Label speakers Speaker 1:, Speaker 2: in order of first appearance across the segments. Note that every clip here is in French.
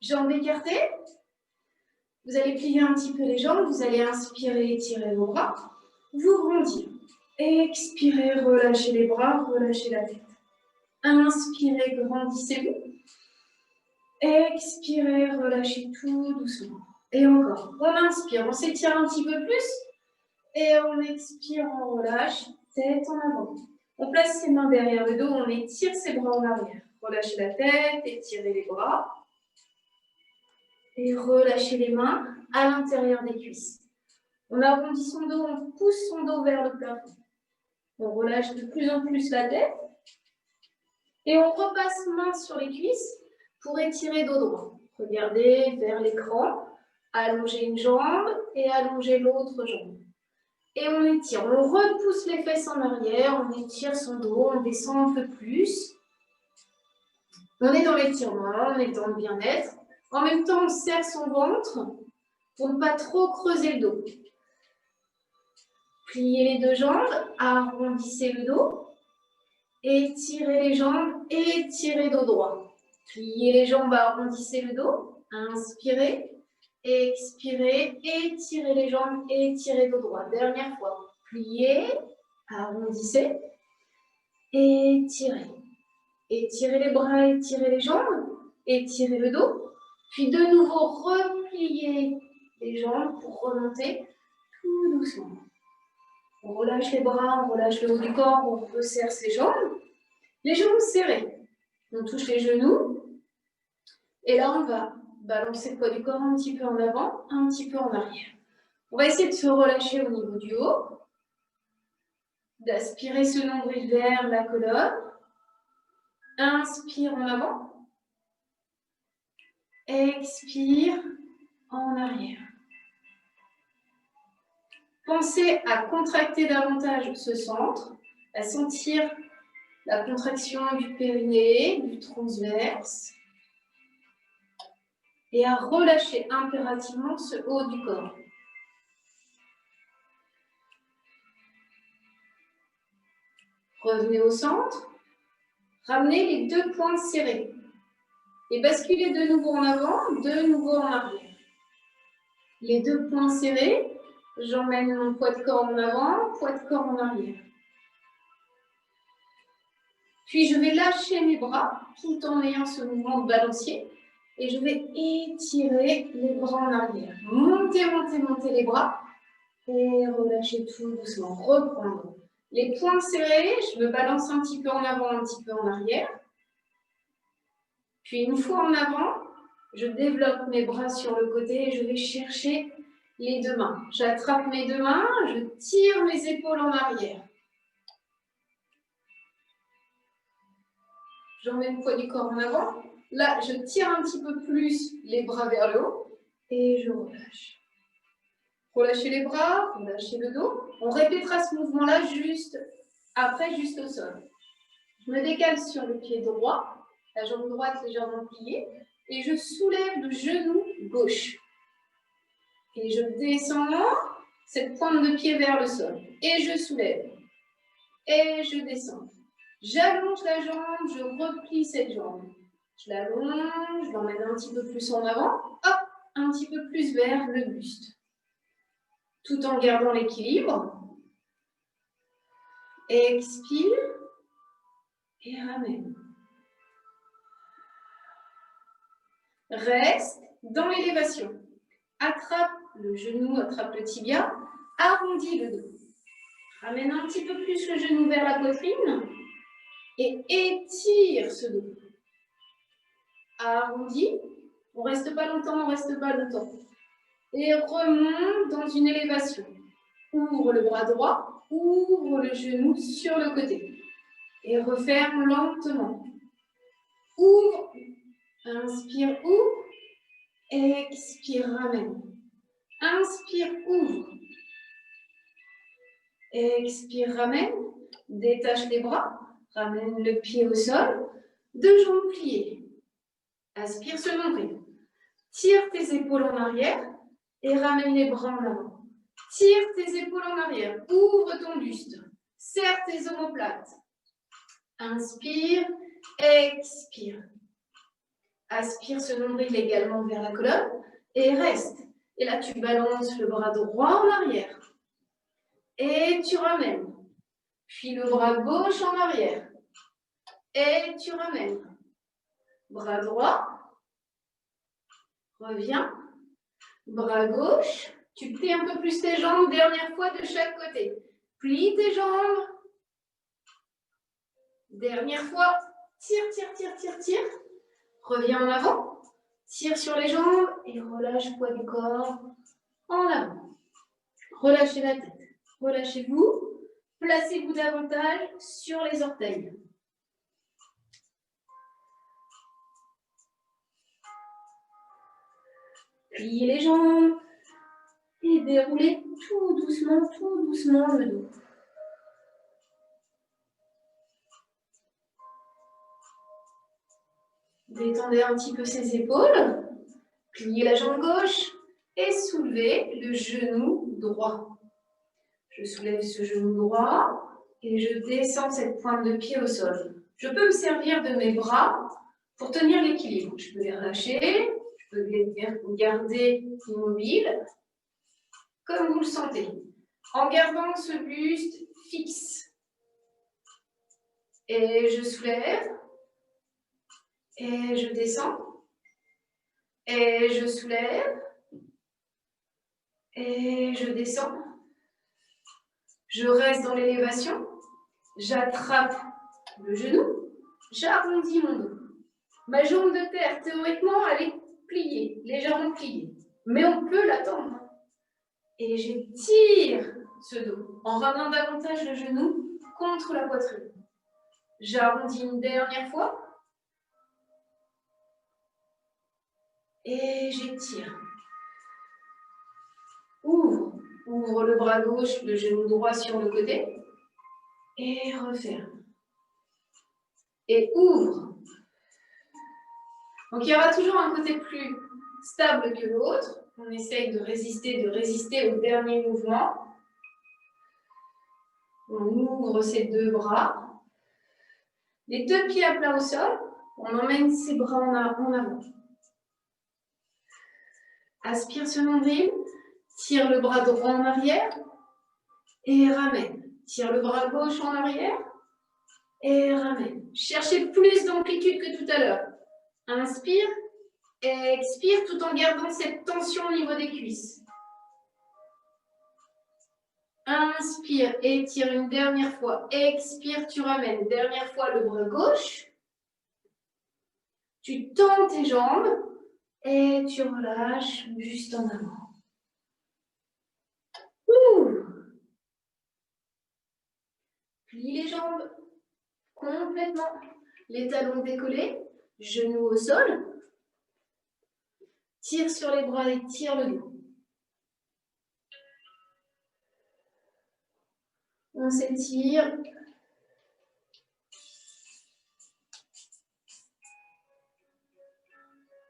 Speaker 1: Jambes écartées. Vous allez plier un petit peu les jambes. Vous allez inspirer, étirer vos bras. Vous grandir. Expirez, relâchez les bras, relâchez la tête. Inspirez, grandissez-vous. Expirez, relâchez tout doucement. Et encore. On inspire, on s'étire un petit peu plus. Et on expire, on relâche. Tête en avant. On place ses mains derrière le dos, on étire ses bras en arrière. Relâchez la tête, étirez les bras. Et relâchez les mains à l'intérieur des cuisses. On arrondit son dos, on pousse son dos vers le plafond. On relâche de plus en plus la tête. Et on repasse main sur les cuisses pour étirer dos droit. Regardez vers l'écran, allongez une jambe et allongez l'autre jambe. Et on étire, on repousse les fesses en arrière, on étire son dos, on descend un peu plus. On est dans l'étirement, on est dans le bien-être. En même temps, on serre son ventre pour ne pas trop creuser le dos. Pliez les deux jambes, arrondissez le dos. Étirez les jambes, étirez dos droit. Pliez les jambes, arrondissez le dos. Inspirez, expirez, étirez les jambes, étirez dos droit. Dernière fois. Pliez, arrondissez, étirez. Étirez les bras, étirez les jambes, étirez le dos. Puis de nouveau, repliez les jambes pour remonter tout doucement. On relâche les bras, on relâche le haut du corps, on resserre ses jambes. Les jambes serrées. On touche les genoux. Et là, on va balancer le poids du corps un petit peu en avant, un petit peu en arrière. On va essayer de se relâcher au niveau du haut. D'aspirer ce nombril vers la colonne. Inspire en avant. Expire en arrière. Pensez à contracter davantage ce centre, à sentir la contraction du périnée, du transverse, et à relâcher impérativement ce haut du corps. Revenez au centre, ramenez les deux poings serrés et basculez de nouveau en avant, de nouveau en arrière. Les deux poings serrés, j'emmène mon poids de corps en avant, poids de corps en arrière. Puis je vais lâcher mes bras tout en ayant ce mouvement de balancier et je vais étirer les bras en arrière. Montez, montez, montez les bras et relâchez tout doucement. Reprendre. Les poings serrés, je me balance un petit peu en avant, un petit peu en arrière. Puis une fois en avant, je développe mes bras sur le côté et je vais chercher les deux mains. J'attrape mes deux mains, je tire mes épaules en arrière. J'emmène le poids du corps en avant. Là, je tire un petit peu plus les bras vers le haut et je relâche. Relâchez les bras, relâchez le dos. On répétera ce mouvement-là juste après, juste au sol. Je me décale sur le pied droit, la jambe droite légèrement pliée, et je soulève le genou gauche. Et je descends cette pointe de pied vers le sol. Et je soulève. Et je descends. J'allonge la jambe, je replie cette jambe. Je l'allonge, je l'emmène un petit peu plus en avant. Hop, un petit peu plus vers le buste. Tout en gardant l'équilibre. Expire. Et ramène. Reste dans l'élévation. Attrape le genou, attrape le tibia. Arrondis le dos. Ramène un petit peu plus le genou vers la poitrine. Et étire ce dos. Arrondis. On ne reste pas longtemps, on ne reste pas longtemps. Et remonte dans une élévation. Ouvre le bras droit, ouvre le genou sur le côté. Et referme lentement. Ouvre. Inspire, ouvre. Expire, ramène. Inspire, ouvre. Expire, ramène. Détache les bras. Ramène le pied au sol. Deux jambes pliées. Aspire ce nombril. Tire tes épaules en arrière et ramène les bras en avant. Tire tes épaules en arrière. Ouvre ton buste. Serre tes omoplates. Inspire, expire. Aspire ce nombril également vers la colonne et reste. Et là, tu balances le bras droit en arrière. Et tu ramènes. Puis le bras gauche en arrière. Et tu ramènes. Bras droit. Reviens. Bras gauche. Tu plies un peu plus tes jambes, dernière fois de chaque côté. Plie tes jambes. Dernière fois. Tire, tire, tire, tire, tire. Reviens en avant. Tire sur les jambes et relâche poids du corps en avant. Relâchez la tête. Relâchez-vous. Placez-vous davantage sur les orteils. Pliez les jambes et déroulez tout doucement le dos. Détendez un petit peu ses épaules. Pliez la jambe gauche et soulevez le genou droit. Je soulève ce genou droit et je descends cette pointe de pied au sol. Je peux me servir de mes bras pour tenir l'équilibre. Je peux les relâcher, je peux les garder immobiles, comme vous le sentez, en gardant ce buste fixe. Et je soulève, et je descends, et je soulève, et je descends. Je reste dans l'élévation, j'attrape le genou, j'arrondis mon dos. Ma jambe de terre, théoriquement, elle est pliée, légèrement pliée. Mais on peut l'attendre. Et j'étire ce dos en ramenant davantage le genou contre la poitrine. J'arrondis une dernière fois. Et j'étire. Ouvre. Ouvre le bras gauche, le genou droit sur le côté. Et referme. Et ouvre. Donc il y aura toujours un côté plus stable que l'autre. On essaye de résister au dernier mouvement. On ouvre ses deux bras. Les deux pieds à plat au sol. On emmène ses bras en avant. Aspire ce nombril. Tire le bras droit en arrière. Et ramène. Tire le bras gauche en arrière. Et ramène. Cherchez plus d'amplitude que tout à l'heure. Inspire. Expire tout en gardant cette tension au niveau des cuisses. Inspire, étire une dernière fois. Expire, tu ramènes. Dernière fois, le bras gauche. Tu tends tes jambes et tu relâches juste en avant. Plie les jambes complètement. Les talons décollés, genoux au sol. Tire sur les bras et tire le dos. On s'étire.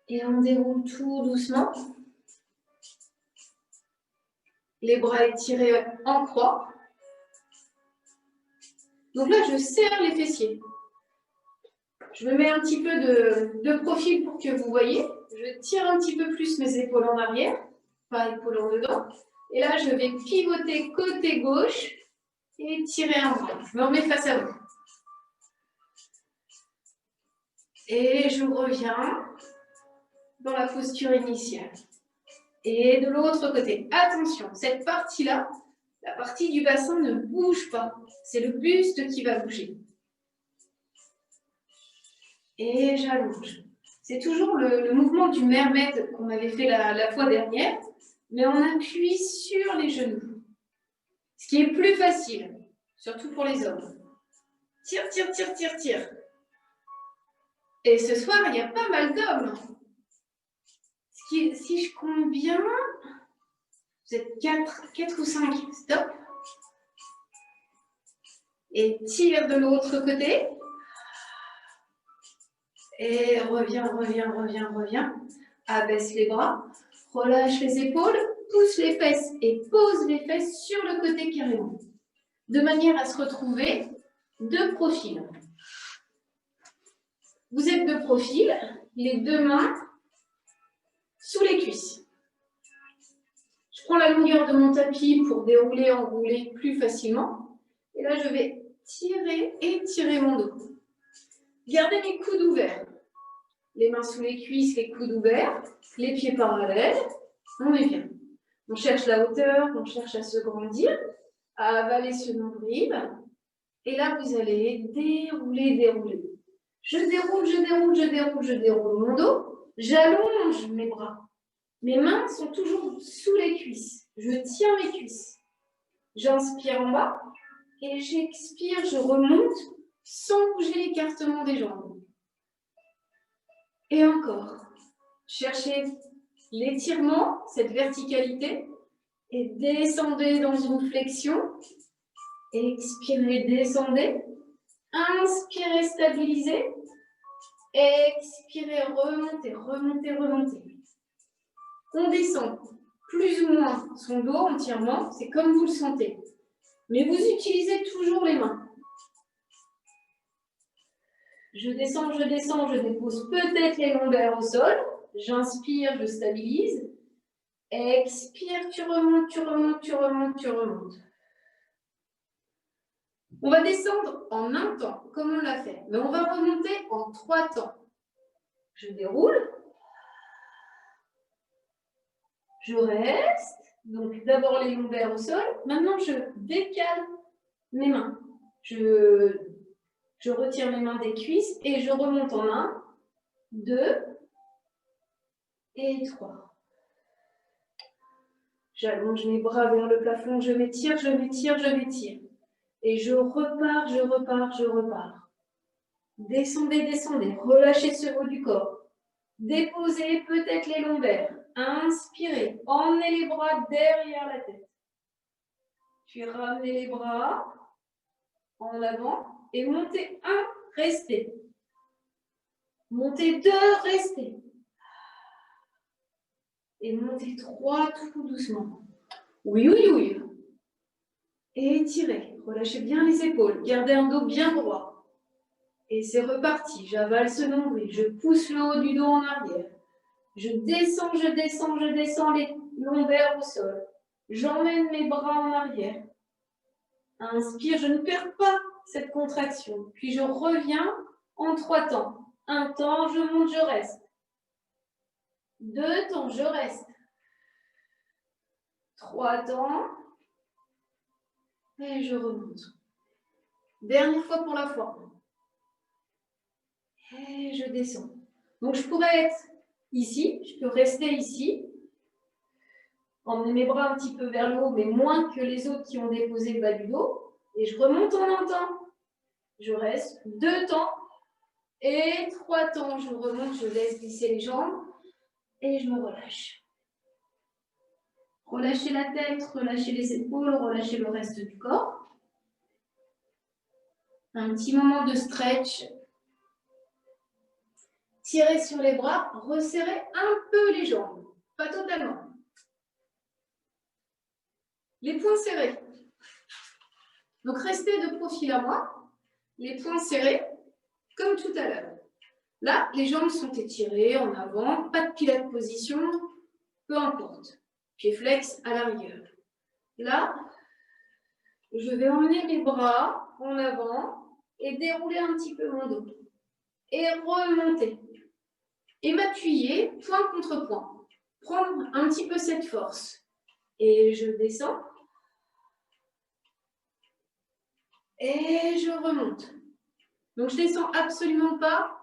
Speaker 1: Et on déroule tout doucement. Les bras étirés en croix. Donc là, je serre les fessiers. Je me mets un petit peu de profil pour que vous voyez. Je tire un petit peu plus mes épaules en arrière, pas épaules en dedans. Et là, je vais pivoter côté gauche et tirer un bras. Je me remets face à vous. Et je reviens dans la posture initiale. Et de l'autre côté, attention, cette partie-là, la partie du bassin ne bouge pas. C'est le buste qui va bouger. Et j'allonge. C'est toujours le mouvement du mermaid qu'on avait fait la fois dernière, mais on appuie sur les genoux. Ce qui est plus facile, surtout pour les hommes. Tire, tire, tire, tire, tire. Et ce soir, il y a pas mal d'hommes. Si je compte bien, vous êtes 4 ou 5. Stop. Et tire de l'autre côté. Et reviens. Abaisse les bras. Relâche les épaules. Pousse les fesses et pose les fesses sur le côté carrément. De manière à se retrouver de profil. Vous êtes de profil. les deux mains sous les cuisses. Je prends la longueur de mon tapis pour dérouler, enrouler plus facilement. Et là, je vais tirer et tirer mon dos. Gardez mes coudes ouverts. Les mains sous les cuisses, les coudes ouverts, les pieds parallèles. On est bien. On cherche la hauteur, on cherche à se grandir, à avaler ce nombril. Et là, vous allez dérouler, dérouler. Je déroule, je déroule, je déroule, je déroule mon dos. J'allonge mes bras. Mes mains sont toujours sous les cuisses. Je tiens mes cuisses. J'inspire en bas et j'expire, je remonte sans bouger l'écartement des jambes. Et encore. Cherchez l'étirement, cette verticalité, et descendez dans une flexion. Expirez, descendez. Inspirez, stabilisez. Expirez, remontez, remontez, remontez. On descend plus ou moins son dos entièrement, c'est comme vous le sentez. Mais vous utilisez toujours les mains. Je descends, je dépose peut-être les lombaires au sol. J'inspire, je stabilise. Expire, tu remontes, tu remontes, tu remontes, tu remontes. On va descendre en un temps, comme on l'a fait. Mais on va remonter en 3 temps. Je déroule. Je reste. Donc d'abord les lombaires au sol. Maintenant, je décale mes mains. Je retire mes mains des cuisses et je remonte en 1, 2 et 3. J'allonge mes bras vers le plafond, je m'étire, je m'étire, je m'étire. Et je repars, je repars, je repars. Descendez, descendez, relâchez ce haut du corps. Déposez peut-être les lombaires. Inspirez, emmenez les bras derrière la tête. Puis ramenez les bras en avant et montez 1, restez. Montez 2, restez. Et montez 3 tout doucement. Oui, oui, oui. Et étirez. Relâchez bien les épaules. Gardez un dos bien droit. Et c'est reparti. J'avale ce nombril. Je pousse le haut du dos en arrière. Je descends, je descends, je descends les lombaires au sol. J'emmène mes bras en arrière. Inspire, je ne perds pas cette contraction. Puis je reviens en 3 temps. 1 temps, je monte, je reste. 2 temps, je reste. 3 temps. Et je remonte. Dernière fois pour la forme. Et je descends. Donc je pourrais être ici, je peux rester ici. Emmener mes bras un petit peu vers le haut, mais moins que les autres qui ont déposé le bas du dos. Et je remonte en 1 temps. Je reste 2 temps. Et 3 temps, je remonte, je laisse glisser les jambes. Et je me relâche. Relâchez la tête, relâchez les épaules, relâchez le reste du corps. Un petit moment de stretch. Tirez sur les bras, resserrez un peu les jambes. Pas totalement. Les poings serrés. Donc restez de profil à moi. Les poings serrés, comme tout à l'heure. Là, les jambes sont étirées en avant, pas de pilates position, peu importe. Pied flex à la rigueur. Là, je vais emmener mes bras en avant et dérouler un petit peu mon dos. Et remonter. Et m'appuyer point contre point. Prendre un petit peu cette force. Et je descends. Et je remonte. Donc je ne descends absolument pas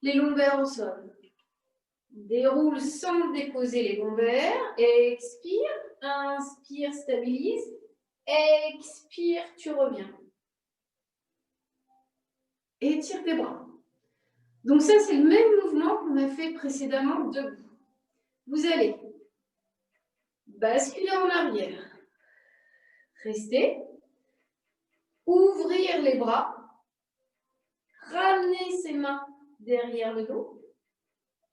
Speaker 1: les lombaires au sol. Déroule sans déposer les lombaires. Expire. Inspire, stabilise. Expire, tu reviens. Étire tes bras. Donc ça, c'est le même mouvement qu'on a fait précédemment debout. Vous allez basculer en arrière. Restez. Ouvrir les bras. Ramener ses mains derrière le dos.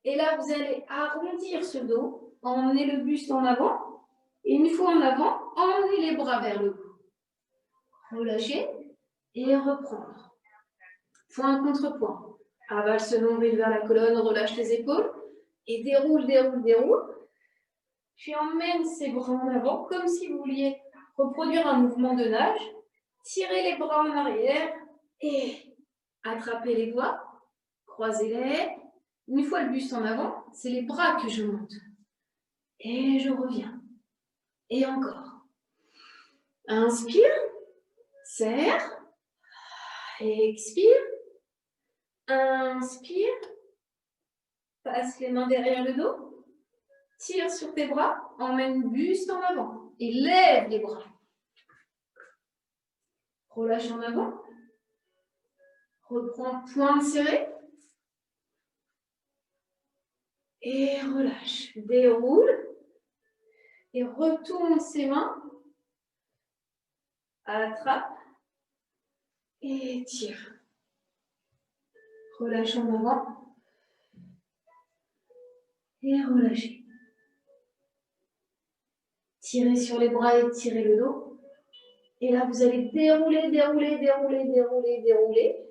Speaker 1: Et là, vous allez arrondir ce dos. Emmener le buste en avant. Et une fois en avant, emmener les bras vers le haut. Relâcher et reprendre. Point contre point. Avale ce nombril vers la colonne, relâche les épaules. Et déroule, déroule, déroule. Puis emmène ses bras en avant, comme si vous vouliez reproduire un mouvement de nage. Tirez les bras en arrière et attrapez les doigts. Croisez-les. Une fois le buste en avant, c'est les bras que je monte. Et je reviens. Et encore. Inspire. Serre. Expire. Inspire. Passe les mains derrière le dos. Tire sur tes bras. Emmène le buste en avant. Et lève les bras. Relâche en avant. Reprends poing serré. Et relâche. Déroule. Et retourne ses mains. Attrape. Et tire. Relâche en avant. Et relâchez. Tirez sur les bras et tirez le dos. Et là, vous allez dérouler, dérouler, dérouler, dérouler, dérouler.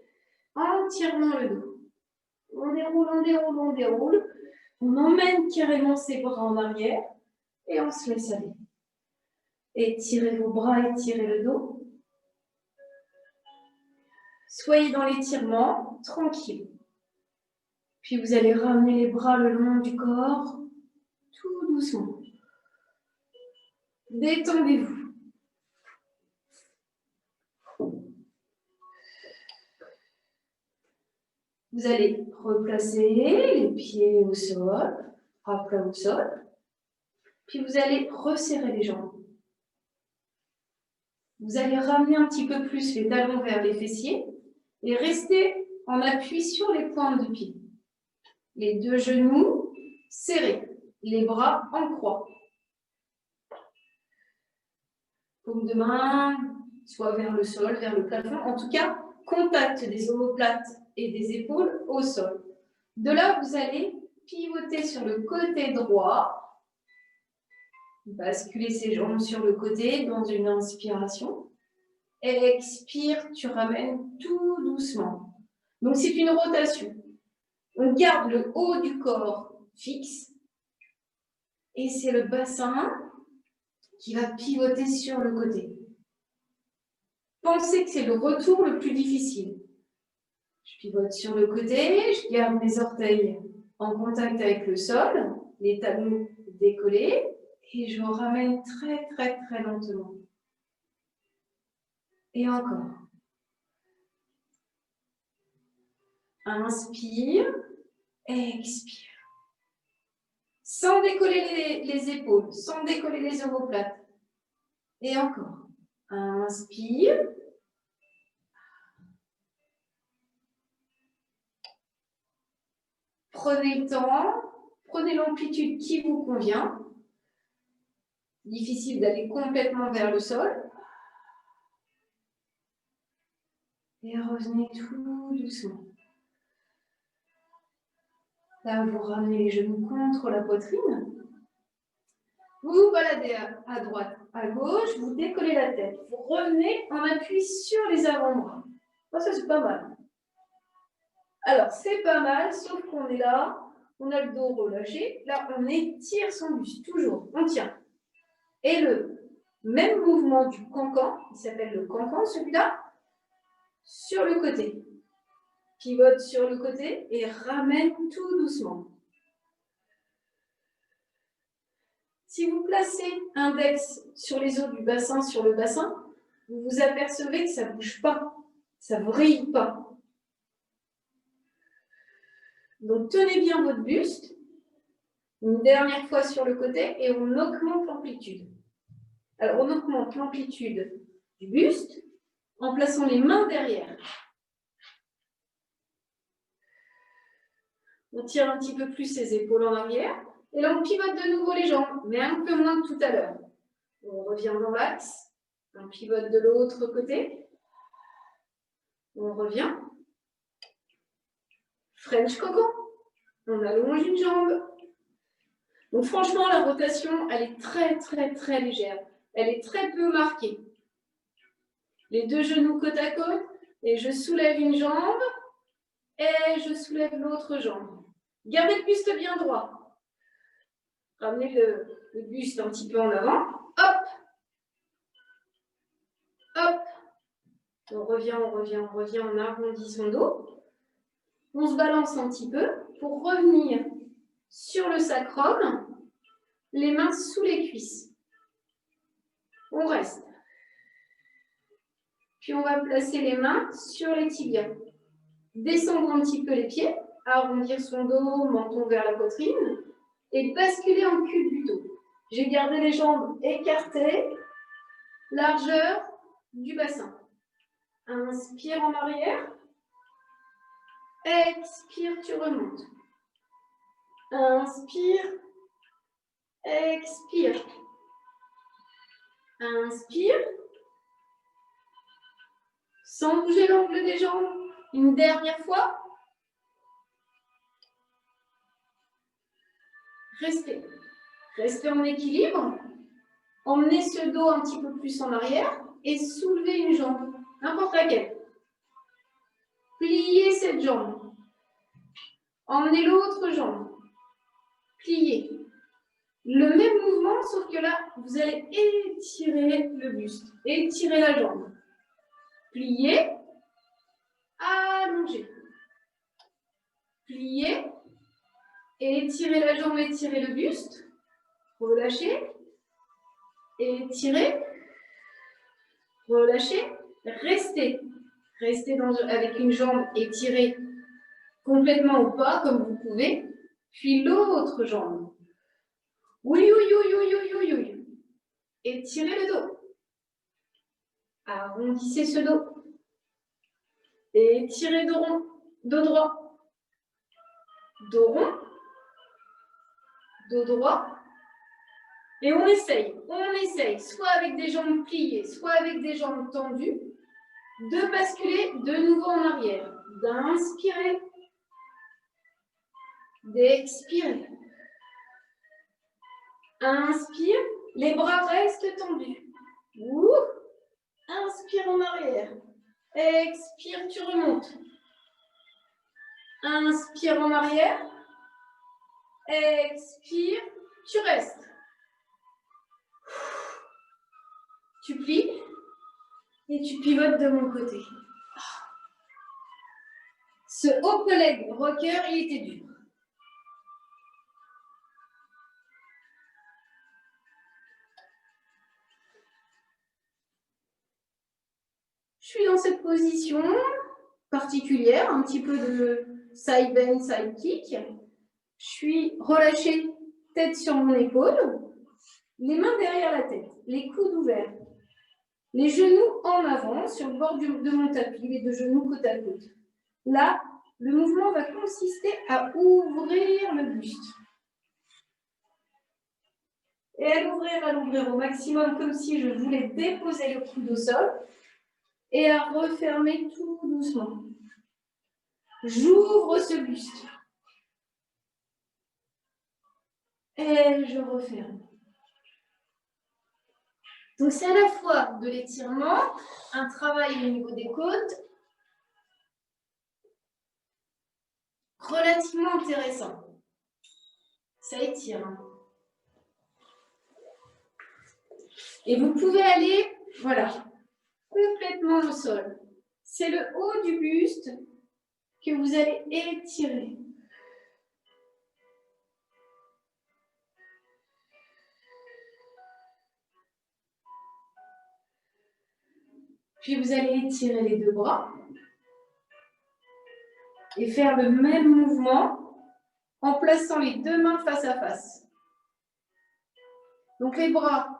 Speaker 1: Entièrement le dos. On déroule, on déroule, on déroule. On emmène carrément ses bras en arrière. Et on se laisse aller. Étirez vos bras, étirez le dos. Soyez dans l'étirement, tranquille. Puis vous allez ramener les bras le long du corps, tout doucement. Détendez-vous. Vous allez replacer les pieds au sol, à plat au sol. Puis vous allez resserrer les jambes. Vous allez ramener un petit peu plus les talons vers les fessiers et rester en appui sur les pointes de pied. Les deux genoux serrés, les bras en croix. Paume de main, soit vers le sol, vers le plafond. En tout cas, contact des omoplates et des épaules au sol. De là, vous allez pivoter sur le côté droit. Basculer ses jambes sur le côté dans une inspiration. Expire, tu ramènes tout doucement. Donc, c'est une rotation. On garde le haut du corps fixe. Et c'est le bassin qui va pivoter sur le côté. Pensez que c'est le retour le plus difficile. Je pivote sur le côté, je garde mes orteils en contact avec le sol, les talons décollés, et je ramène très, très, très lentement. Et encore. Inspire, expire. Sans décoller les épaules, sans décoller les omoplates. Et encore. Inspire. Prenez le temps, prenez l'amplitude qui vous convient. Difficile d'aller complètement vers le sol. Et revenez tout doucement. Là, vous ramenez les genoux contre la poitrine. Vous vous baladez à droite, à gauche, vous décollez la tête. Vous revenez en appui sur les avant-bras. Ça, c'est pas mal. Alors, c'est pas mal, sauf qu'on est là, on a le dos relâché. Là, on étire son buste, toujours, on tient. Et le même mouvement du cancan, il s'appelle le cancan, celui-là, sur le côté. Pivote sur le côté et ramène tout doucement. Si vous placez index sur les os du bassin, sur le bassin, vous vous apercevez que ça ne bouge pas, ça ne vrille pas. Donc tenez bien votre buste, une dernière fois sur le côté et on augmente l'amplitude. Alors on augmente l'amplitude du buste en plaçant les mains derrière. On tire un petit peu plus ses épaules en arrière. Et là, on pivote de nouveau les jambes, mais un peu moins que tout à l'heure. On revient dans l'axe. On pivote de l'autre côté. On revient. French Coco. On allonge une jambe. Donc franchement, la rotation, elle est très, très, très légère. Elle est très peu marquée. Les deux genoux côte à côte. Et je soulève une jambe. Et je soulève l'autre jambe. Gardez le buste bien droit. Ramenez le buste un petit peu en avant. Hop. Hop. On revient, on arrondit son dos. On se balance un petit peu pour revenir sur le sacrum, les mains sous les cuisses. On reste. Puis on va placer les mains sur les tibias. Descendre un petit peu les pieds, arrondir son dos, menton vers la poitrine et basculer en culbuto. J'ai gardé les jambes écartées, largeur du bassin. Inspire en arrière. Expire, tu remontes. Inspire. Expire. Inspire. Sans bouger l'angle des jambes. Une dernière fois. Restez. Restez en équilibre. Emmenez ce dos un petit peu plus en arrière et soulevez une jambe, n'importe laquelle. Pliez cette jambe. Emmenez l'autre jambe. Pliez. Le même mouvement, sauf que là, vous allez étirer le buste. Étirer la jambe. Pliez. Allongez. Pliez. Étirez la jambe, étirez le buste. Relâchez. Étirez. Relâchez. Restez. Restez avec une jambe étirée complètement ou pas, comme vous pouvez. Puis l'autre jambe. Oui, oui, oui, oui, oui, oui, oui. Étirez le dos. Arrondissez ce dos. Étirez dos rond. Dos droit. Dos rond. Dos droit. Et on essaye, soit avec des jambes pliées, soit avec des jambes tendues, de basculer de nouveau en arrière, d'inspirer, d'expirer. Inspire, les bras restent tendus. Ouh. Inspire en arrière, expire, tu remontes. Inspire en arrière, expire, tu restes. Tu plies et tu pivotes de mon côté. Ce haut leg rocker, il était dur. Je suis dans cette position particulière, un petit peu de side bend, side kick. Je suis relâchée, tête sur mon épaule, les mains derrière la tête, les coudes ouverts, les genoux en avant sur le bord de mon tapis, les deux genoux côte à côte. Là, le mouvement va consister à ouvrir le buste. Et à l'ouvrir au maximum, comme si je voulais déposer le coude au sol. Et à refermer tout doucement. J'ouvre ce buste. Et je referme. Donc c'est à la fois de l'étirement, un travail au niveau des côtes, relativement intéressant. Ça étire. Et vous pouvez aller, voilà, complètement au sol. C'est le haut du buste que vous allez étirer. Puis vous allez étirer les deux bras et faire le même mouvement en plaçant les deux mains face à face. Donc les bras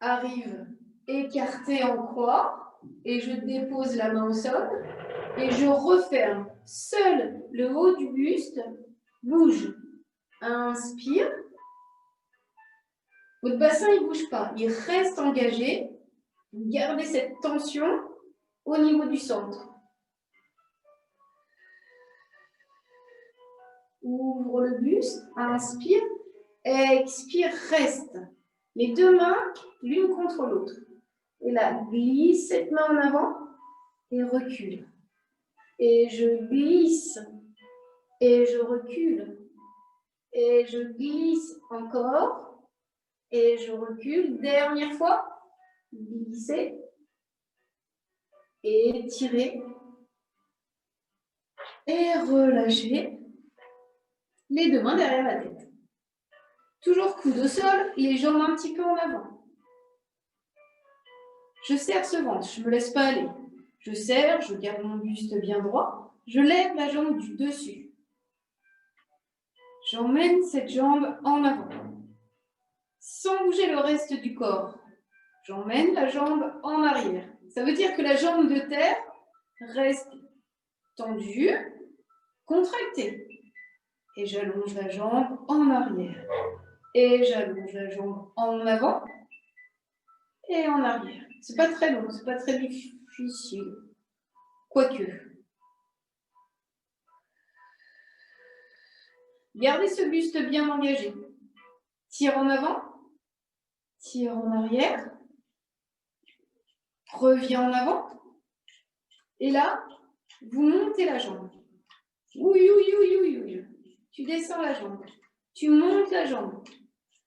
Speaker 1: arrivent écartés en croix et je dépose la main au sol et je referme. Seul le haut du buste bouge. Inspire. Votre bassin il ne bouge pas, il reste engagé. Gardez cette tension au niveau du centre. Ouvre le buste, inspire, expire, reste. Les deux mains l'une contre l'autre. Et là, glisse cette main en avant et recule. Et je glisse. Et je recule. Et je glisse encore. Et je recule. Dernière fois. Glisser. Et tirer. Et relâcher. Les deux mains derrière la tête. Toujours coude au sol, les jambes un petit peu en avant. Je serre ce ventre, je ne me laisse pas aller. Je serre, je garde mon buste bien droit. Je lève la jambe du dessus. J'emmène cette jambe en avant. Sans bouger le reste du corps. J'emmène la jambe en arrière. Ça veut dire que la jambe de terre reste tendue, contractée. Et j'allonge la jambe en arrière. Et j'allonge la jambe en avant et en arrière. C'est pas très long, c'est pas très difficile. Quoique. Gardez ce buste bien engagé. Tire en avant, tire en arrière, reviens en avant. Et là, vous montez la jambe. Oui, oui, oui, oui, oui. Tu descends la jambe. Tu montes la jambe.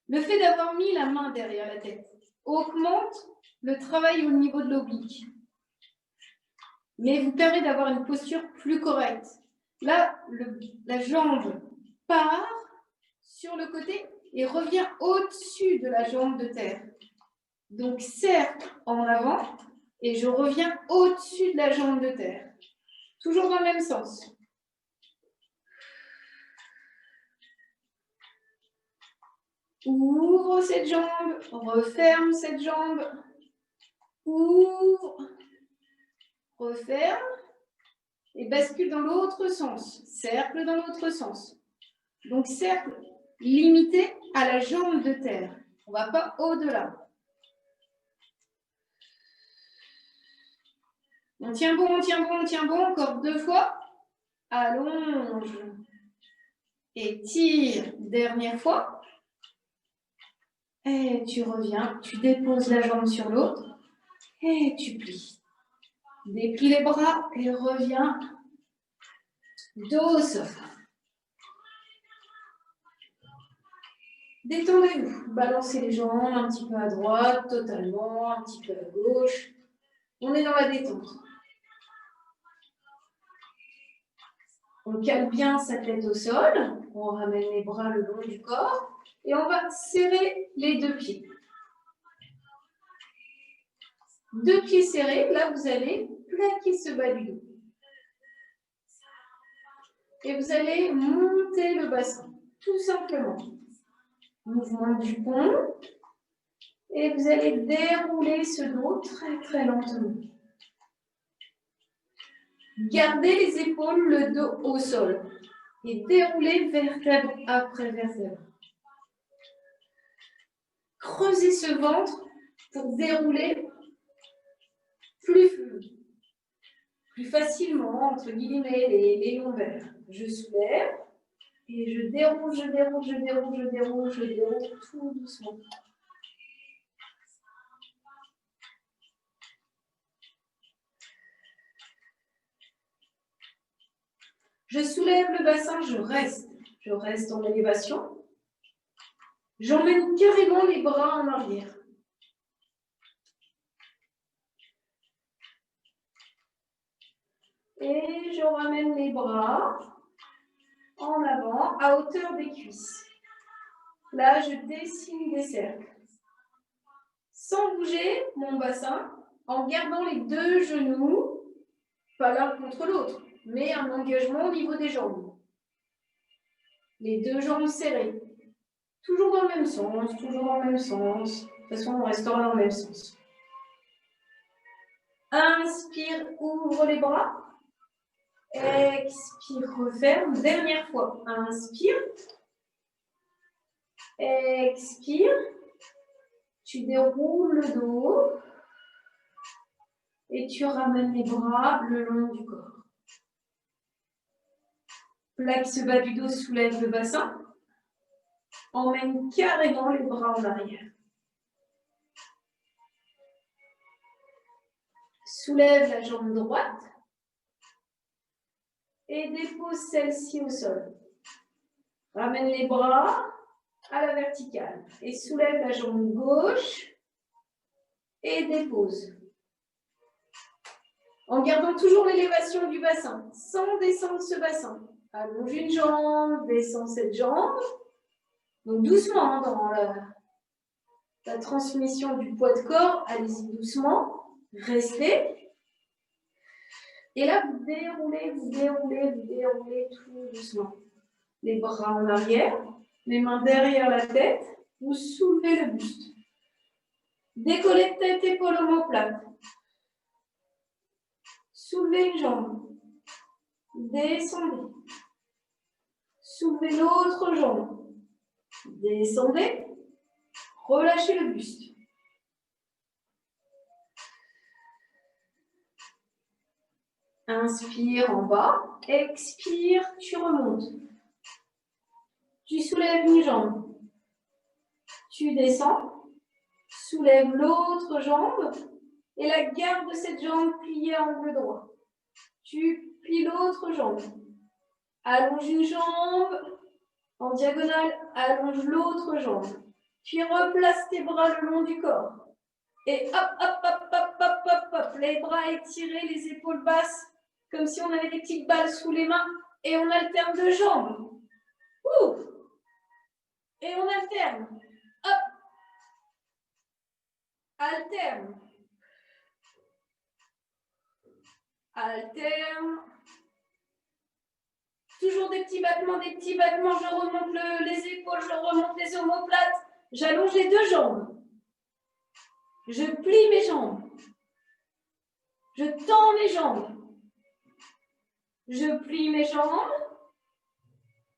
Speaker 1: Le fait d'avoir mis la main derrière la tête augmente le travail au niveau de l'oblique, mais vous permet d'avoir une posture plus correcte. Là, la jambe part sur le côté et revient au-dessus de la jambe de terre. Donc, cercle en avant et je reviens au-dessus de la jambe de terre. Toujours dans le même sens. Ouvre cette jambe, referme cette jambe, ouvre, referme et bascule dans l'autre sens. Cercle dans l'autre sens. Donc, cercle limité à la jambe de terre. On ne va pas au-delà. On tient bon, on tient bon, on tient bon. Encore 2 fois. Allonge. Et tire. Dernière fois. Et tu reviens. Tu déposes la jambe sur l'autre. Et tu plies. Déplie les bras et reviens. Dos au sol. Détendez-vous. Balancez les jambes un petit peu à droite, totalement, un petit peu à gauche. On est dans la détente. On cale bien sa tête au sol. On ramène les bras le long du corps. Et on va serrer les 2 pieds. 2 pieds serrés. Là, vous allez plaquer ce bas du dos. Et vous allez monter le bassin. Tout simplement. Mouvement du pont. Et vous allez dérouler ce dos très, très lentement. Gardez les épaules, le dos au sol. Et déroulez vertèbre après vertèbre. Creusez ce ventre pour dérouler plus facilement, entre guillemets, les lombaires. Je soulève et je déroule, je déroule, je déroule, je déroule, je déroule tout doucement. Je soulève le bassin, je reste en élévation. J'emmène carrément les bras en arrière. Et je ramène les bras en avant, à hauteur des cuisses. Là, je dessine des cercles. Sans bouger mon bassin, en gardant les 2 genoux, pas l'un contre l'autre, mais un engagement au niveau des jambes. Les 2 jambes serrées. Toujours dans le même sens, toujours dans le même sens. De toute façon, on restera dans le même sens. Inspire, ouvre les bras. Expire, referme. Dernière fois. Inspire. Expire. Tu déroules le dos. Et tu ramènes les bras le long du corps. Plaque ce bas du dos, soulève le bassin. Emmène carrément les bras en arrière. Soulève la jambe droite. et dépose celle-ci au sol. Ramène les bras à la verticale et soulève la jambe gauche et dépose. En gardant toujours l'élévation du bassin, sans descendre ce bassin. Allonge une jambe, descends cette jambe. Donc doucement dans la transmission du poids de corps, allez-y doucement, restez. Et là, vous déroulez tout doucement. Les bras en arrière, les mains derrière la tête, vous soulevez le buste. Décollez de tête, épaules omoplate. Soulevez une jambe. Descendez. Soulevez l'autre jambe. Descendez. Relâchez le buste. Inspire en bas. Expire, tu remontes. Tu soulèves une jambe. Tu descends. Soulève l'autre jambe. Et la garde de cette jambe pliée à angle droit. Tu plies l'autre jambe. Allonge une jambe en diagonale. Allonge l'autre jambe. Puis replace tes bras le long du corps. Et hop, hop, hop, hop, hop, hop, hop. Les bras étirés, les épaules basses, comme si on avait des petites balles sous les mains. Et on alterne de jambes. Ouh. Et on alterne. Hop. Alterne. Alterne. Toujours des petits battements, Je remonte les épaules, je remonte les omoplates. J'allonge les deux jambes. Je plie mes jambes. Je tends mes jambes. Je plie mes jambes.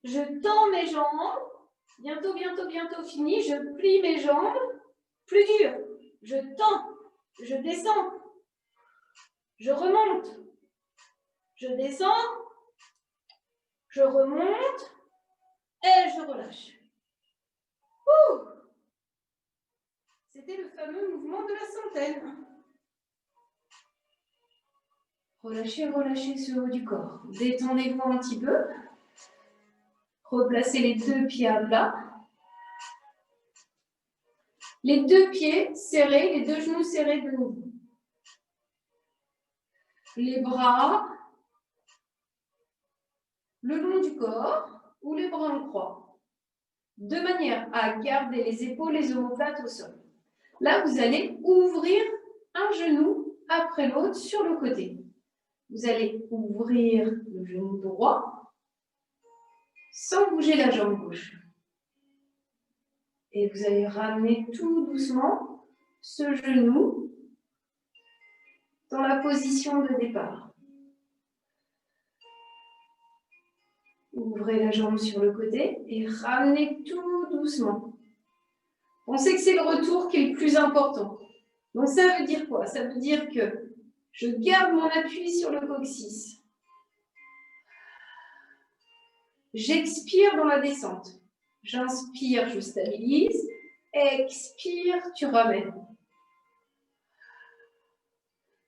Speaker 1: Je tends mes jambes. Bientôt fini. Je plie mes jambes. Plus dur. Je tends. Je descends. Je remonte. Je descends. Je remonte. Et je relâche. Ouh. C'était le fameux mouvement de la centaine. Relâchez ce haut du corps. Détendez-vous un petit peu. Replacez les deux pieds à plat. Les deux pieds serrés, les deux genoux serrés de nouveau. Les bras le long du corps ou les bras en croix. De manière à garder les épaules, les omoplates au sol. Là, vous allez ouvrir un genou après l'autre sur le côté. Vous allez ouvrir le genou droit sans bouger la jambe gauche. Et vous allez ramener tout doucement ce genou dans la position de départ. Ouvrez la jambe sur le côté et ramenez tout doucement. Pensez que c'est le retour qui est le plus important. Donc ça veut dire quoi? Ça veut dire que je garde mon appui sur le coccyx. J'expire dans la descente. J'inspire, je stabilise. Expire, tu ramènes.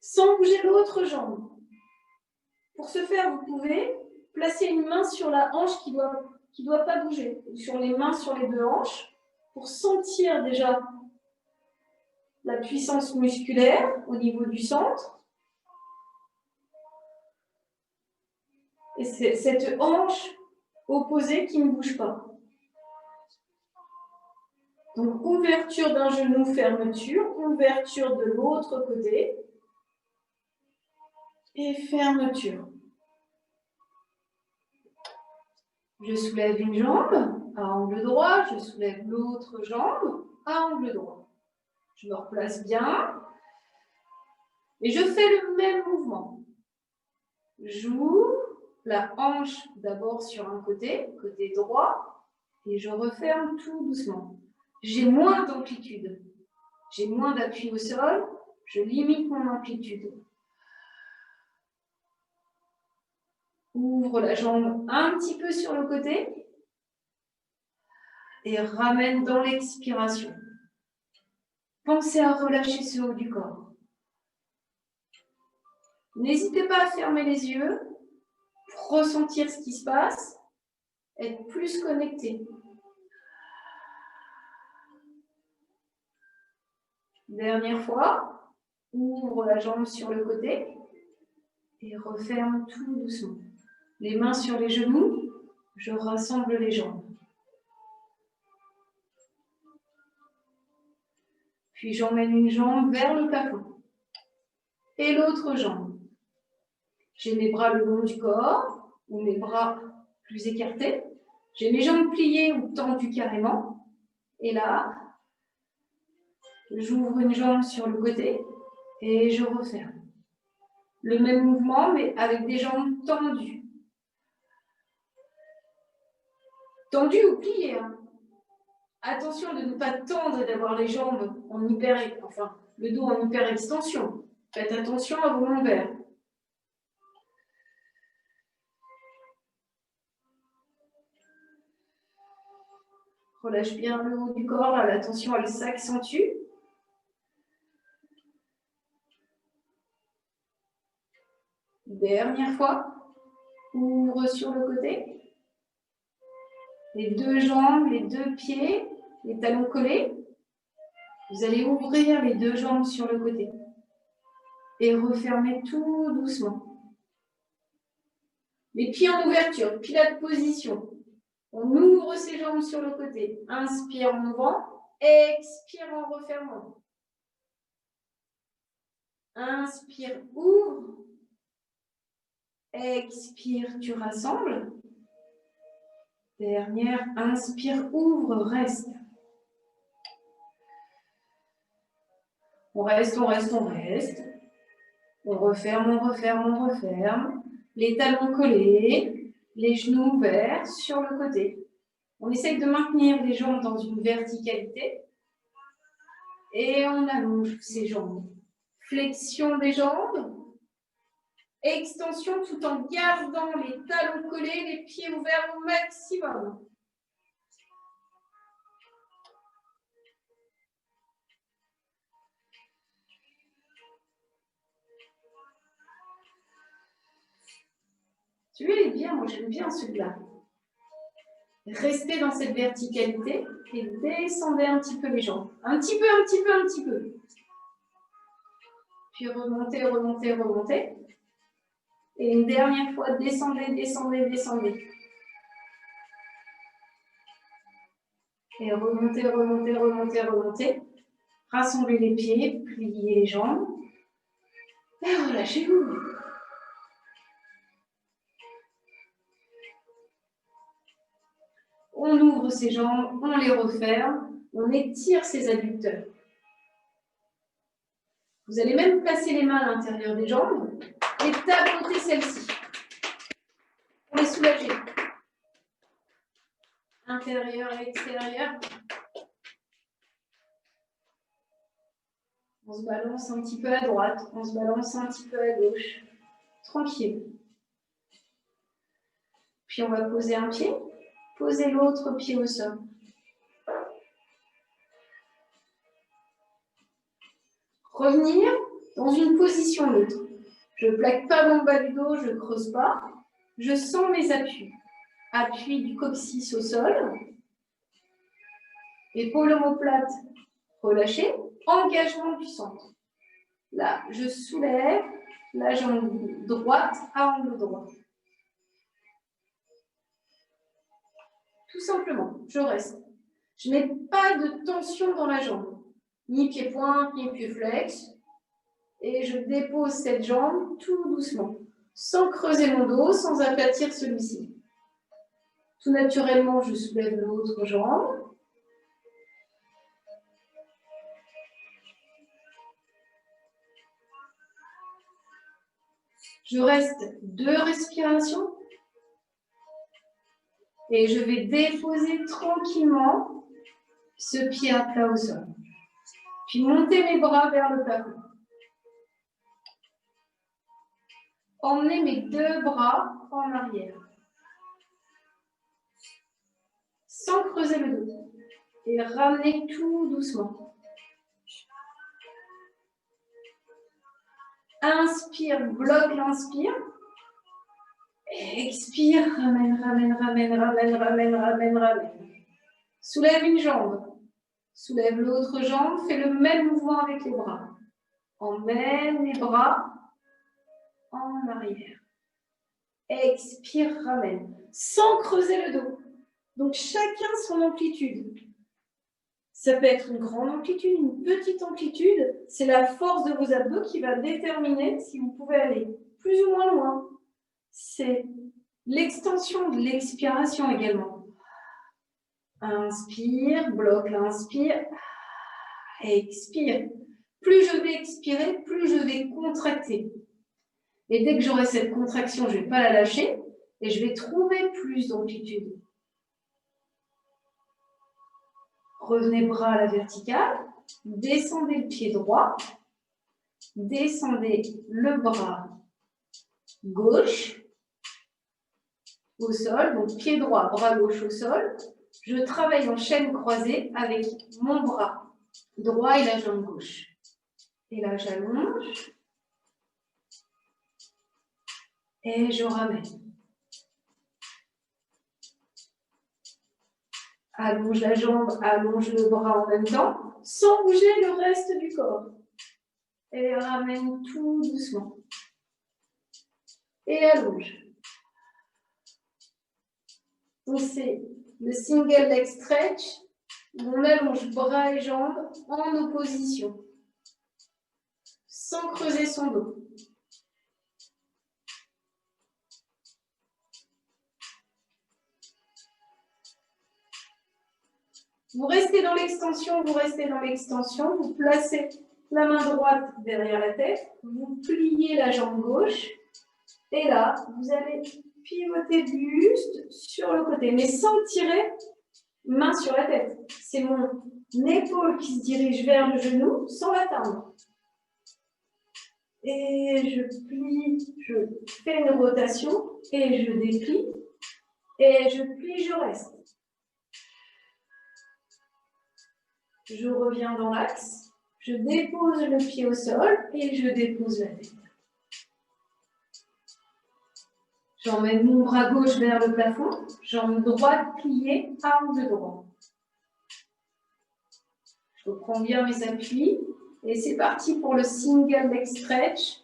Speaker 1: Sans bouger l'autre jambe. Pour ce faire, vous pouvez placer une main sur la hanche qui doit pas bouger. Ou sur les mains sur les deux hanches. Pour sentir déjà la puissance musculaire au niveau du centre. Et c'est cette hanche opposée qui ne bouge pas. Donc, ouverture d'un genou, fermeture. Ouverture de l'autre côté. Et fermeture. Je soulève une jambe à angle droit. Je soulève l'autre jambe à angle droit. Je me replace bien. Et je fais le même mouvement. J'ouvre la hanche d'abord sur un côté droit, et je referme tout doucement. J'ai moins d'amplitude. J'ai moins d'appui au sol. Je limite mon amplitude. Ouvre la jambe un petit peu sur le côté et ramène dans l'expiration. Pensez à relâcher ce haut du corps. N'hésitez pas à fermer les yeux. ressentir ce qui se passe, être plus connecté. Dernière fois, ouvre la jambe sur le côté et referme tout doucement. Les mains sur les genoux, je rassemble les jambes. Puis j'emmène une jambe vers le plafond et l'autre jambe. J'ai mes bras le long du corps ou mes bras plus écartés. J'ai mes jambes pliées ou tendues carrément. Et là, j'ouvre une jambe sur le côté et je referme. Le même mouvement, mais avec des jambes tendues. Tendues ou pliées. Hein. Attention de ne pas tendre et d'avoir les jambes en le dos en hyper extension. Faites attention à vos lombaires. Relâche bien le haut du corps, là, la tension elle s'accentue. Dernière fois, ouvre sur le côté. Les deux jambes, les deux pieds, les talons collés. Vous allez ouvrir les deux jambes sur le côté et refermer tout doucement. Les pieds en ouverture, pilates position. On ouvre ses jambes sur le côté. Inspire en ouvrant, expire en refermant. Inspire, ouvre. Expire, tu rassembles. Dernière, inspire, ouvre, reste. On reste, on reste, on reste. On referme, on referme, on referme. Les talons collés, les genoux ouverts sur le côté. On essaye de maintenir les jambes dans une verticalité. Et on allonge ses jambes. Flexion des jambes. Extension tout en gardant les talons collés, les pieds ouverts au maximum. Celui-là est bien, moi j'aime bien celui-là. Restez dans cette verticalité et descendez un petit peu les jambes. Un petit peu, un petit peu, un petit peu. Puis remontez, remontez, remontez. Et une dernière fois, descendez, descendez, descendez. Et remontez, remontez, remontez, remontez. Rassemblez les pieds, pliez les jambes. Et relâchez-vous. On ouvre ses jambes, on les referme, on étire ses adducteurs. Vous allez même placer les mains à l'intérieur des jambes et tapoter celles-ci pour les soulager. Intérieur et extérieur. On se balance un petit peu à droite, on se balance un petit peu à gauche. Tranquille. Puis on va poser un pied, poser l'autre pied au sol. Revenir dans une position neutre. Je ne plaque pas mon bas du dos, je ne creuse pas. Je sens mes appuis. Appui du coccyx au sol. Épaule omoplate relâchée. Engagement du centre. Là, je soulève la jambe droite à angle droit. Tout simplement, je reste. Je n'ai pas de tension dans la jambe. Ni pied-pointe, ni pied-flex. Et je dépose cette jambe tout doucement, sans creuser mon dos, sans aplatir celui-ci. Tout naturellement, je soulève l'autre jambe. Je reste 2 respirations. Et je vais déposer tranquillement ce pied à plat au sol. Puis monter mes bras vers le plafond. Emmenez mes 2 bras en arrière. Sans creuser le dos. Et ramenez tout doucement. Inspire, bloque l'inspire. Expire, ramène, ramène, ramène, ramène, ramène, ramène, ramène. Soulève une jambe. Soulève l'autre jambe. Fais le même mouvement avec les bras. Emmène les bras en arrière. Expire, ramène. Sans creuser le dos. Donc, chacun son amplitude. Ça peut être une grande amplitude, une petite amplitude. C'est la force de vos abdos qui va déterminer si vous pouvez aller plus ou moins loin. C'est l'extension de l'expiration également. Inspire, bloque l'inspire, expire. Plus je vais expirer, plus je vais contracter. Et dès que j'aurai cette contraction, je ne vais pas la lâcher et je vais trouver plus d'amplitude. Revenez bras à la verticale, descendez le pied droit, descendez le bras gauche au sol, donc pied droit, bras gauche au sol. Je travaille en chaîne croisée avec mon bras droit et la jambe gauche. Et là, j'allonge et je ramène. Allonge la jambe, allonge le bras en même temps, sans bouger le reste du corps. Et ramène tout doucement. Et allonge. Donc c'est le single leg stretch, où on allonge bras et jambes en opposition, sans creuser son dos. Vous restez dans l'extension, vous restez dans l'extension, vous placez la main droite derrière la tête, vous pliez la jambe gauche, et là, vous allez pivoter buste sur le côté, mais sans tirer main sur la tête. C'est mon épaule qui se dirige vers le genou sans l'atteindre. Et je plie, je fais une rotation, et je déplie, et je plie, je reste. Je reviens dans l'axe, je dépose le pied au sol et je dépose la tête. J'emmène mon bras gauche vers le plafond, jambe droite pliée, arme de droit. Je reprends bien mes appuis et c'est parti pour le single leg stretch.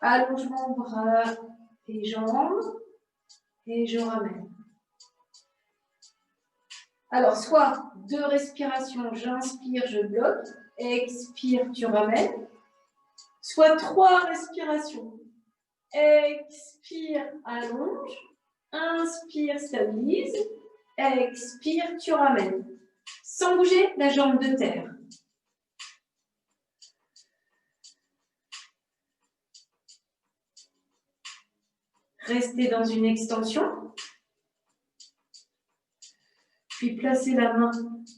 Speaker 1: Allongement bras et jambes et je ramène. Alors, soit 2 respirations, j'inspire, je bloque, expire, tu ramènes. Soit 3 respirations, expire, allonge, inspire, stabilise, expire, tu ramènes. Sans bouger la jambe de terre. Restez dans une extension. Puis placez la main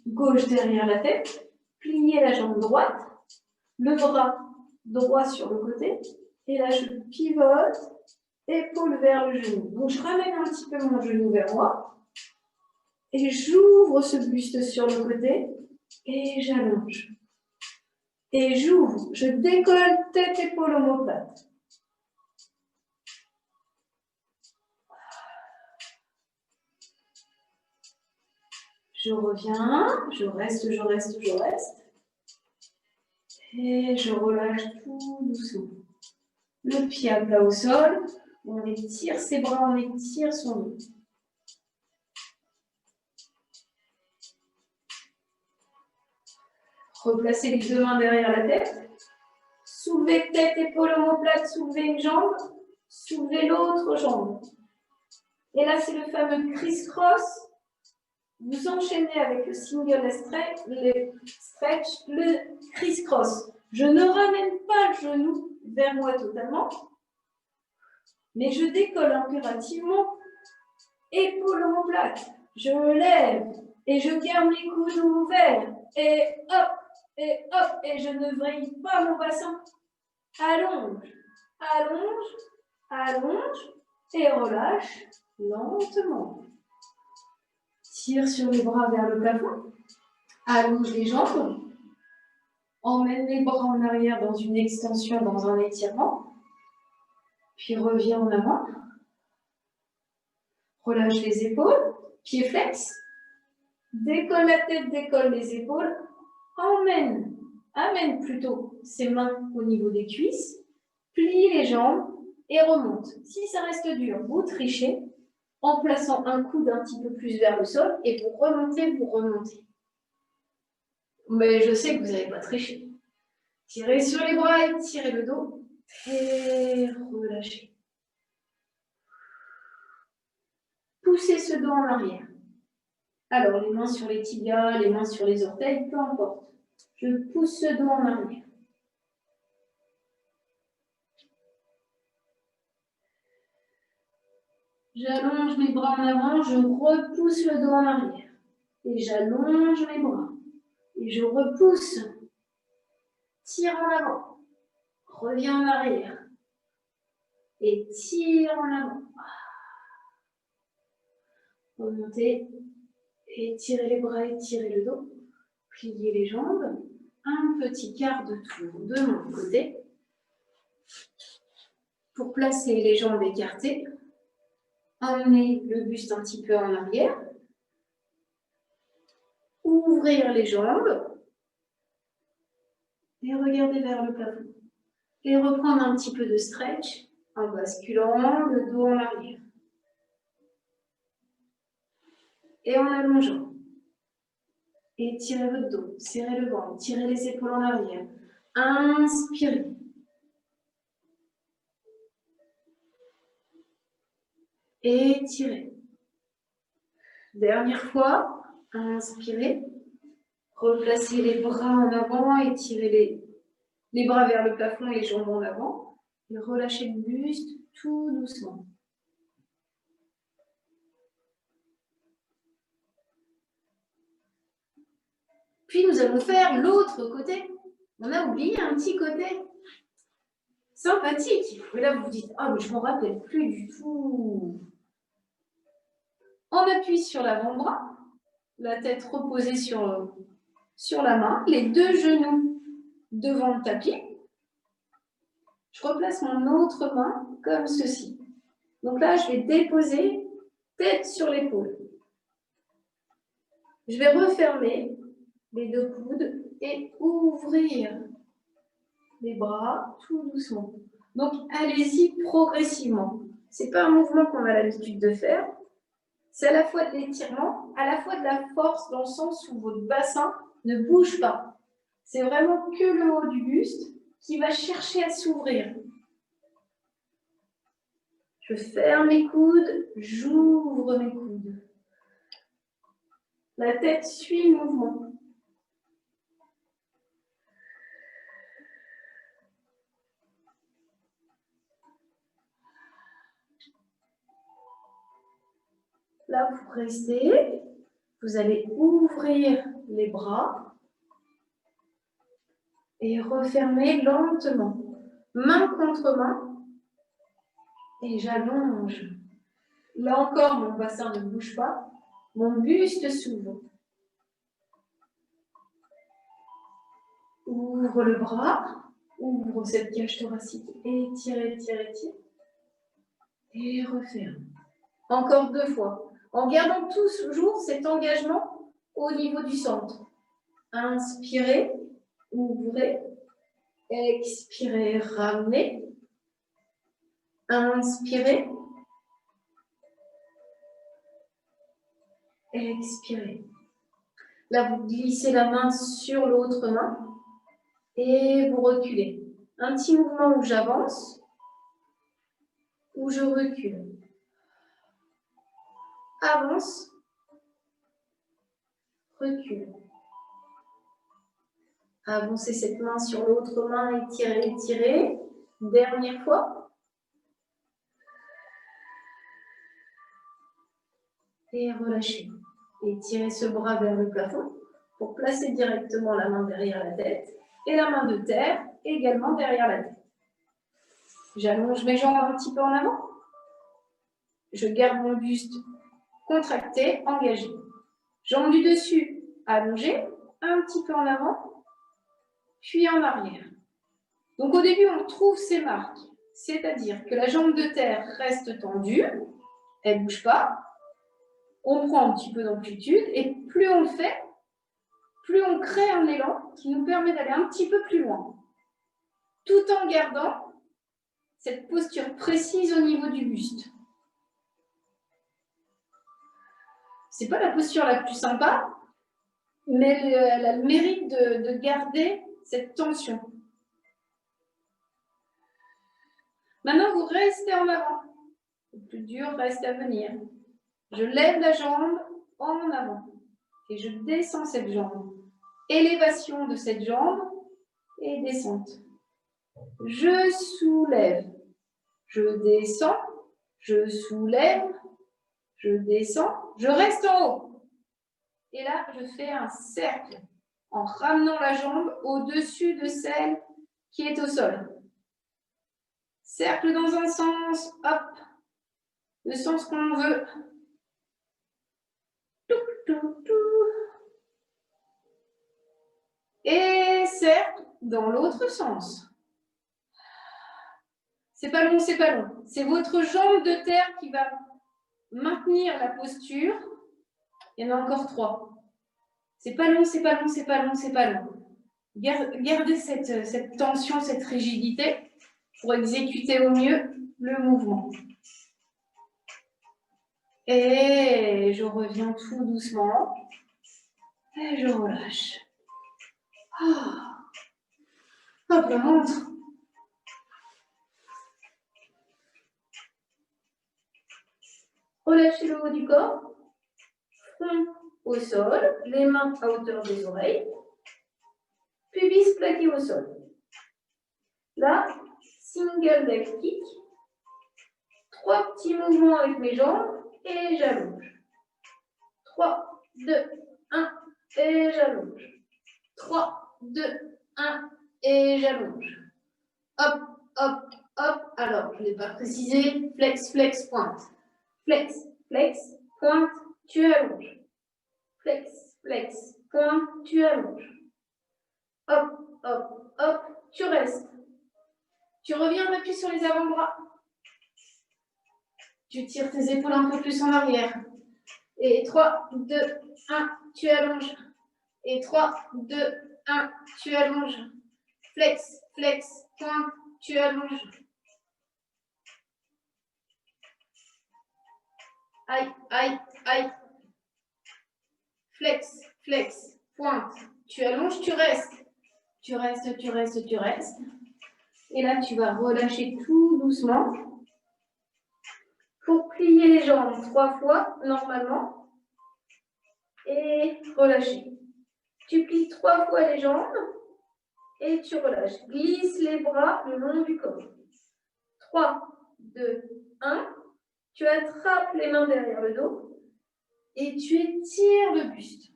Speaker 1: gauche derrière la tête, pliez la jambe droite, le bras droit sur le côté, et là je pivote, épaule vers le genou. Donc je ramène un petit peu mon genou vers moi, et j'ouvre ce buste sur le côté, et j'allonge. Et j'ouvre, je décolle tête, épaule, omoplate. Je reviens, je reste, je reste, je reste. Et je relâche tout doucement. Le pied à plat au sol, on étire ses bras, on étire son dos. Replacez les 2 mains derrière la tête. Soulevez tête, épaule, omoplate, soulevez une jambe, soulevez l'autre jambe. Et là, c'est le fameux criss-cross. Vous enchaînez avec le single stretch, le criss-cross. Je ne ramène pas le genou vers moi totalement, mais je décolle impérativement, épaule omoplate. Je lève et je garde les coudes ouverts. Et hop, et je ne vrille pas mon bassin. Allonge, allonge, allonge et relâche lentement. Tire sur les bras vers le plafond, allonge les jambes, emmène les bras en arrière dans une extension, dans un étirement, puis reviens en avant. Relâche les épaules, pieds flex. Décolle la tête, décolle les épaules. Amène plutôt ses mains au niveau des cuisses. Plie les jambes et remonte. Si ça reste dur, vous trichez en plaçant un coude un petit peu plus vers le sol et vous remontez, vous remontez. Mais je sais que vous n'avez pas triché. Tirez sur les bras et tirez le dos et relâchez. Poussez ce dos en arrière. Alors, les mains sur les tibias, les mains sur les orteils, peu importe. Je pousse ce dos en arrière. J'allonge mes bras en avant, je repousse le dos en arrière. Et j'allonge mes bras. Et je repousse. Tire en avant. Reviens en arrière. Et tire en avant. Remontez. Et tirez les bras et tirez le dos. Pliez les jambes. Un petit quart de tour de mon côté. Pour placer les jambes écartées, emmenez le buste un petit peu en arrière. Ouvrir les jambes. Et regardez vers le plafond. Et reprendre un petit peu de stretch en basculant le dos en arrière. Et en allongeant. Et tirez votre dos, serrez le ventre, tirez les épaules en arrière. Inspirez. Et tirez. Dernière fois, inspirez. Replacez les bras en avant et tirez les bras vers le plafond et les jambes en avant. Et relâchez le buste tout doucement. Puis nous allons faire l'autre côté. On a oublié un petit côté sympathique. Et là, vous vous dites, ah, mais je ne m'en rappelle plus du tout. On appuie sur l'avant-bras, la tête reposée sur la main, les deux genoux devant le tapis. Je replace mon autre main comme ceci. Donc là, je vais déposer tête sur l'épaule. Je vais refermer les deux coudes et ouvrir les bras tout doucement. Donc, allez-y progressivement. Ce n'est pas un mouvement qu'on a l'habitude de faire. C'est à la fois de l'étirement, à la fois de la force dans le sens où votre bassin ne bouge pas. C'est vraiment que le haut du buste qui va chercher à s'ouvrir. Je ferme mes coudes, j'ouvre mes coudes. La tête suit le mouvement. Là, vous restez, vous allez ouvrir les bras et refermer lentement. Main contre main et j'allonge. Là encore, mon bassin ne bouge pas, mon buste s'ouvre. Ouvre le bras, ouvre cette cage thoracique et tirez. Et referme. Encore 2 fois. En gardant toujours cet engagement au niveau du centre. Inspirez, ouvrez, expirez, ramenez. Inspirez, expirez. Là, vous glissez la main sur l'autre main et vous reculez. Un petit mouvement où j'avance, où je recule. Avance, recule. Avancez cette main sur l'autre main et tirez. Dernière fois. Et relâchez. Et tirez ce bras vers le plafond pour placer directement la main derrière la tête et la main de terre également derrière la tête. J'allonge mes jambes un petit peu en avant. Je garde mon buste contracté, engagé. Jambes du dessus allongées, un petit peu en avant, puis en arrière. Donc au début, on trouve ces marques, c'est-à-dire que la jambe de terre reste tendue, elle ne bouge pas, On prend un petit peu d'amplitude et plus on le fait, plus on crée un élan qui nous permet d'aller un petit peu plus loin, tout en gardant cette posture précise au niveau du buste. C'est pas la posture la plus sympa, mais elle a le mérite de garder cette tension. Maintenant, vous restez en avant. Le plus dur reste à venir. Je lève la jambe en avant et je descends cette jambe. Élévation de cette jambe et descente. Je soulève, je descends, je soulève, je descends, je reste en haut. Et là, je fais un cercle en ramenant la jambe au-dessus de celle qui est au sol. Cercle dans un sens, hop, le sens qu'on veut. Et cercle dans l'autre sens. C'est pas long, c'est pas long. C'est votre jambe de terre qui va maintenir la posture. Il y en a encore 3. C'est pas long, c'est pas long, c'est pas long, c'est pas long. Gardez cette tension, cette rigidité pour exécuter au mieux le mouvement. Et je reviens tout doucement. Et je relâche. Hop, la montre. Relâchez le haut du corps. Front au sol. Les mains à hauteur des oreilles. Pubis plaqué au sol. Là, single leg kick. 3 petits mouvements avec mes jambes et j'allonge. 3, 2, 1 et j'allonge. 3, 2, 1 et j'allonge. Hop, hop, hop. Alors, je n'ai pas précisé. Flex, flex, pointe. Flex, flex, pointe, tu allonges. Flex, flex, pointe, tu allonges. Hop, hop, hop, tu restes. Tu reviens, on appuie sur les avant-bras. Tu tires tes épaules un peu plus en arrière. Et 3, 2, 1, tu allonges. Et 3, 2, 1, tu allonges. Flex, flex, pointe, tu allonges. Aïe, aïe, aïe. Flex, flex, pointe, tu allonges, tu restes. Tu restes, tu restes, tu restes. Et là, tu vas relâcher tout doucement. Pour plier les jambes 3 fois, normalement. Et relâcher. Tu plies 3 fois les jambes. Et tu relâches. Glisse les bras le long du corps. 3, 2, 1. Tu attrapes les mains derrière le dos. Et tu étires le buste.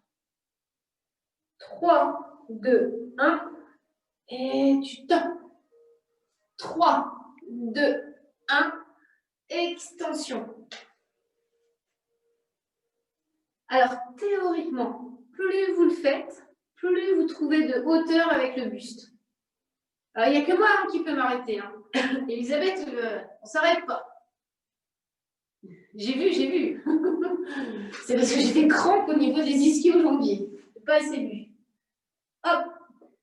Speaker 1: 3, 2, 1. Et tu tapes. 3, 2, 1. Extension. Alors, théoriquement, plus vous le faites, plus vous trouvez de hauteur avec le buste. Alors, il n'y a que moi qui peut m'arrêter. Hein. Elisabeth, on ne s'arrête pas. J'ai vu. C'est parce que j'ai des crampes au niveau des ischio-jambiers. Pas assez vu. Hop.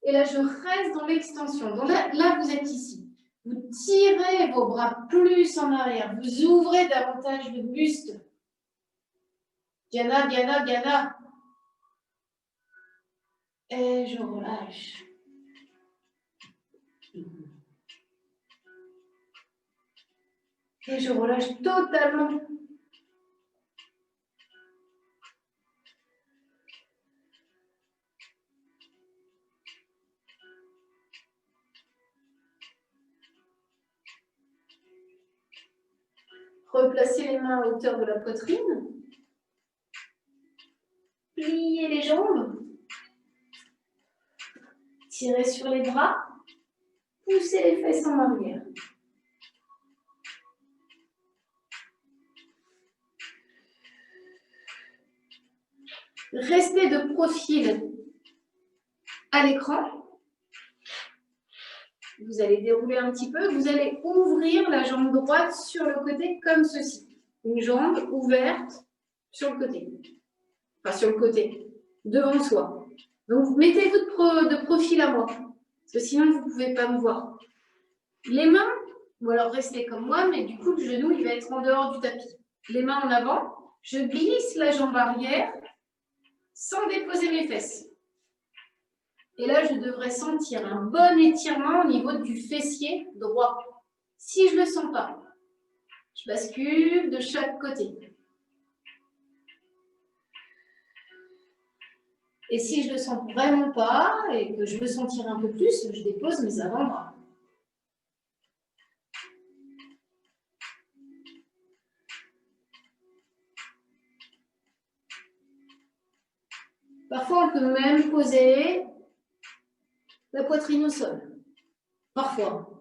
Speaker 1: Et là, je reste dans l'extension. Donc là, vous êtes ici. Vous tirez vos bras plus en arrière. Vous ouvrez davantage le buste. Diana, Diana, Diana. Et je relâche. Et je relâche totalement. Replacez les mains à hauteur de la poitrine. Pliez les jambes. Tirez sur les bras. Poussez les fesses en arrière. Restez de profil à l'écran. Vous allez dérouler un petit peu. Vous allez ouvrir la jambe droite sur le côté comme ceci. Une jambe ouverte sur le côté. Enfin, sur le côté, devant soi. Donc, mettez-vous de profil à moi, parce que sinon, vous ne pouvez pas me voir. Les mains, ou alors restez comme moi, mais du coup, le genou, il va être en dehors du tapis. Les mains en avant, je glisse la jambe arrière sans déposer mes fesses. Et là, je devrais sentir un bon étirement au niveau du fessier droit. Si je ne le sens pas, je bascule de chaque côté. Et si je ne le sens vraiment pas et que je veux sentir un peu plus, je dépose mes avant-bras. Parfois, on peut même poser la poitrine au sol. Parfois.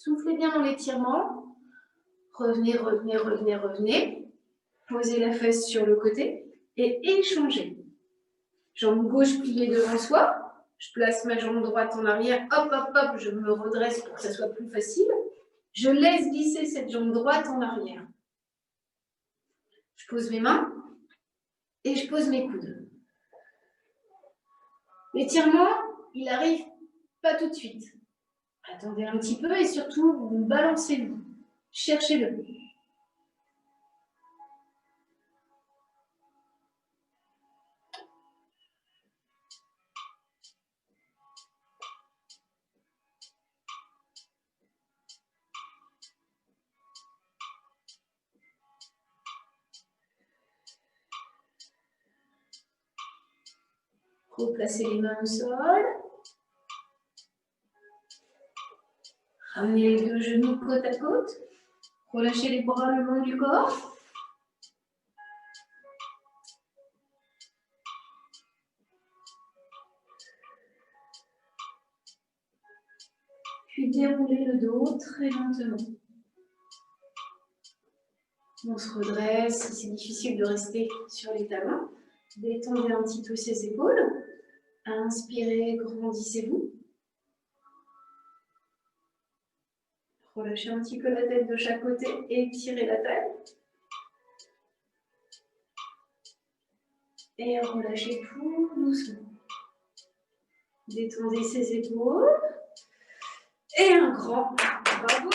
Speaker 1: Soufflez bien dans l'étirement. Revenez, revenez, revenez, revenez. Posez la fesse sur le côté et échangez. Jambe gauche pliée devant soi. Je place ma jambe droite en arrière. Hop, hop, hop, je me redresse pour que ça soit plus facile. Je laisse glisser cette jambe droite en arrière. Je pose mes mains et je pose mes coudes. L'étirement, il arrive pas tout de suite. Attendez un petit peu et surtout, balancez-le. Cherchez-le. Replacez les mains au sol. Ramenez les deux genoux côte à côte. Relâchez les bras le long du corps. Puis déroulez le dos très lentement. On se redresse, si c'est difficile de rester sur les talons. Détendez un petit peu ses épaules. Inspirez, grandissez-vous. Relâchez un petit peu la tête de chaque côté et étirez la taille. Et relâchez tout doucement. Détendez ses épaules. Et un grand bravo.